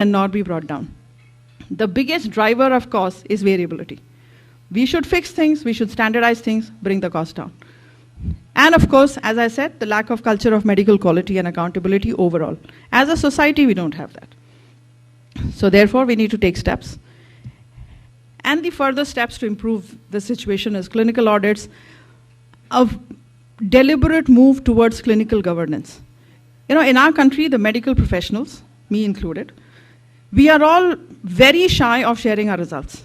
and not be brought down. The biggest driver of cost is variability. We should fix things, we should standardize things, bring the cost down. And of course, as I said, the lack of culture of medical quality and accountability overall. As a society, we don't have that. So therefore, we need to take steps. And the further steps to improve the situation is clinical audits, a deliberate move towards clinical governance. You know, in our country, the medical professionals, me included, we are all very shy of sharing our results.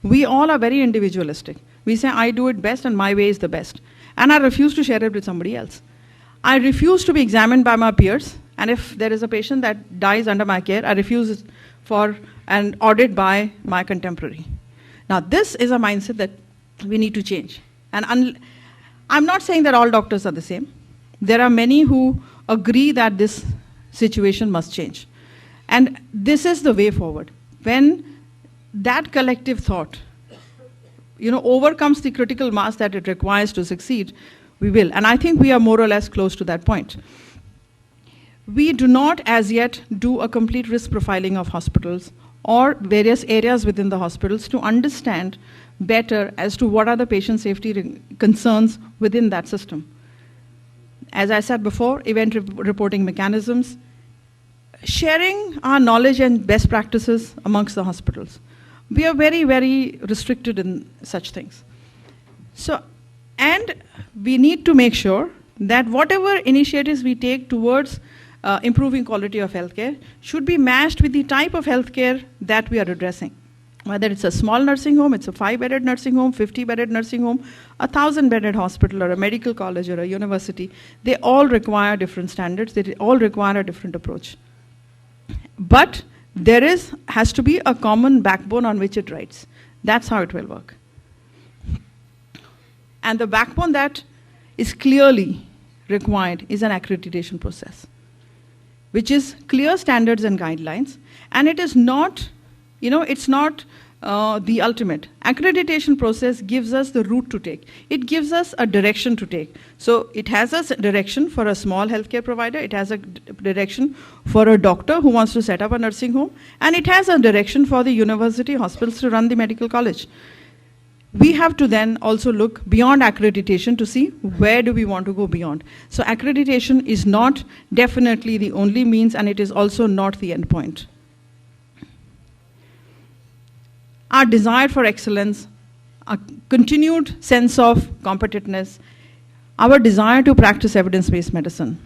We all are very individualistic. We say, I do it best and my way is the best. And I refuse to share it with somebody else. I refuse to be examined by my peers. And if there is a patient that dies under my care, I refuse for an audit by my contemporary. Now, this is a mindset that we need to change. And I'm not saying that all doctors are the same. There are many who agree that this situation must change. And this is the way forward. When that collective thought, overcomes the critical mass that it requires to succeed, we will. And I think we are more or less close to that point. We do not as yet do a complete risk profiling of hospitals or various areas within the hospitals to understand better as to what are the patient safety concerns within that system. As I said before, event reporting mechanisms, sharing our knowledge and best practices amongst the hospitals. We are very, very restricted in such things. So, and we need to make sure that whatever initiatives we take towards improving quality of healthcare should be matched with the type of healthcare that we are addressing. Whether it's a small nursing home, it's a 5-bedded nursing home, 50-bedded nursing home, a 1,000-bedded hospital or a medical college or a university, they all require different standards, they all require a different approach. But there has to be a common backbone on which it rides. That's how it will work. And the backbone that is clearly required is an accreditation process, which is clear standards and guidelines. And it is not, it's not the ultimate. Accreditation process gives us the route to take. It gives us a direction to take. So it has a direction for a small healthcare provider. It has a direction for a doctor who wants to set up a nursing home. And it has a direction for the university hospitals to run the medical college. We have to then also look beyond accreditation to see where do we want to go beyond. So accreditation is not definitely the only means, and it is also not the end point. Our desire for excellence, a continued sense of competitiveness, our desire to practice evidence-based medicine,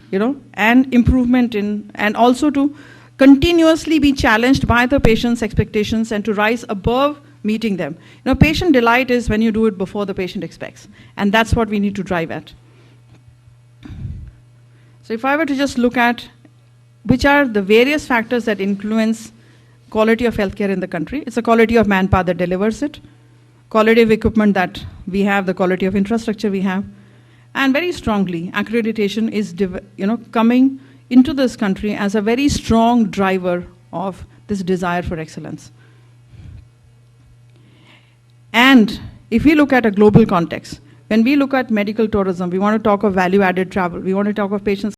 and improvement in, and also to continuously be challenged by the patient's expectations and to rise above meeting them. Patient delight is when you do it before the patient expects, and that's what we need to drive at. So if I were to just look at which are the various factors that influence quality of healthcare in the country, it's the quality of manpower that delivers it, quality of equipment that we have, the quality of infrastructure we have, and very strongly, accreditation is coming into this country as a very strong driver of this desire for excellence. And if we look at a global context, when we look at medical tourism, we want to talk of value-added travel, we want to talk of patients